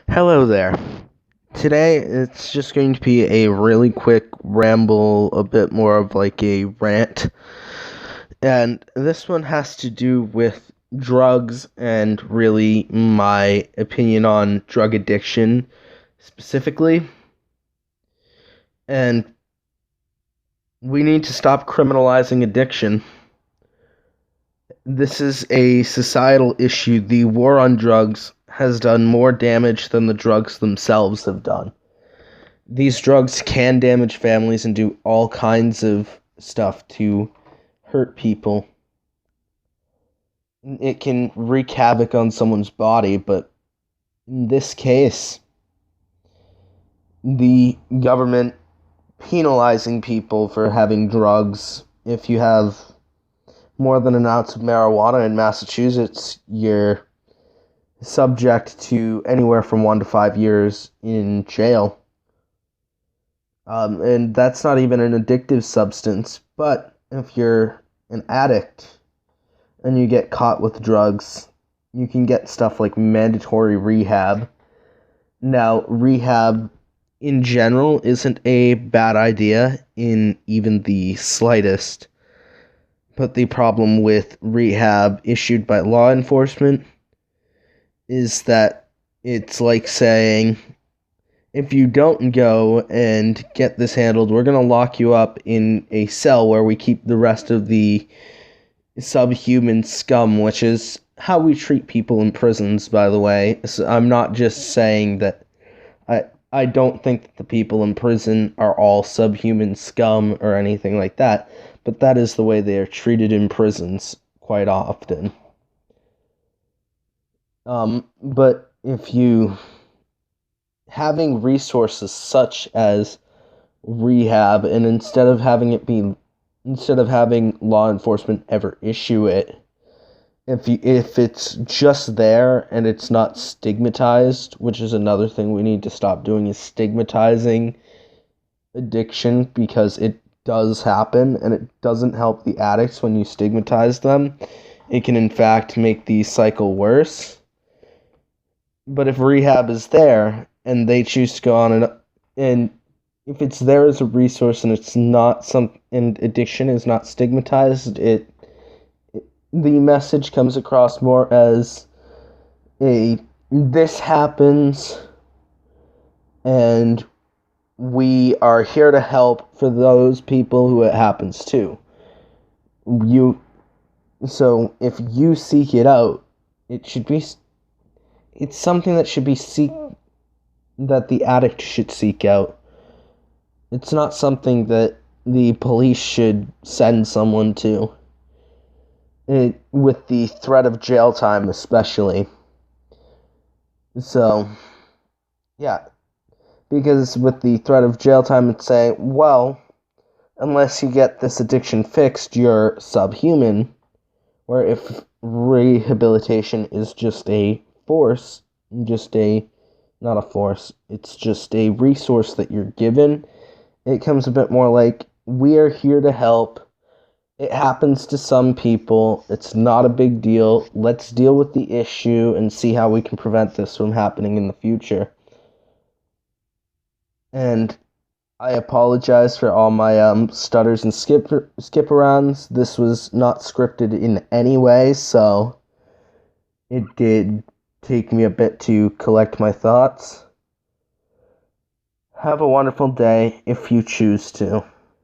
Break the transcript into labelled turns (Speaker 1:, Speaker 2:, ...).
Speaker 1: Hello there. Today it's just going to be a really quick ramble, a bit more of like a rant. And this one has to do with drugs and really my opinion on drug addiction specifically. And we need to stop criminalizing addiction. This is a societal issue. The war on drugs has done more damage than the drugs themselves have done. These drugs can damage families and do all kinds of stuff to hurt people. It can wreak havoc on someone's body, but in this case, the government penalizing people for having drugs. If you have more than an ounce of marijuana in Massachusetts, you're subject to anywhere from 1 to 5 years in jail. And that's not even an addictive substance. But if you're an addict and you get caught with drugs, you can get stuff like mandatory rehab. Now, rehab in general isn't a bad idea in even the slightest. But the problem with rehab issued by law enforcement is that it's like saying, if you don't go and get this handled, we're going to lock you up in a cell where we keep the rest of the subhuman scum, which is how we treat people in prisons, by the way. So I'm not just saying that I don't think that the people in prison are all subhuman scum or anything like that, but that is the way they are treated in prisons quite often. But if you having resources such as rehab, and instead of having law enforcement ever issue it, if it's just there and it's not stigmatized, which is another thing we need to stop doing, is stigmatizing addiction, because it does happen and it doesn't help the addicts when you stigmatize them. It can in fact make the cycle worse. But if rehab is there and they choose to go on and if it's there as a resource and it's not and addiction is not stigmatized, the message comes across more as this happens and we are here to help for those people who it happens to. So if you seek it out, it's something that that the addict should seek out. It's not something that the police should send someone to. With the threat of jail time especially. So, yeah. Because with the threat of jail time, it's saying, well, unless you get this addiction fixed, you're subhuman. Where if rehabilitation is just a force, not a force, it's just a resource that you're given, it comes a bit more like, we are here to help. It happens to some people. It's not a big deal. Let's deal with the issue and see how we can prevent this from happening in the future. And I apologize for all my stutters and skip arounds. This was not scripted in any way, so it did take me a bit to collect my thoughts. Have a wonderful day if you choose to.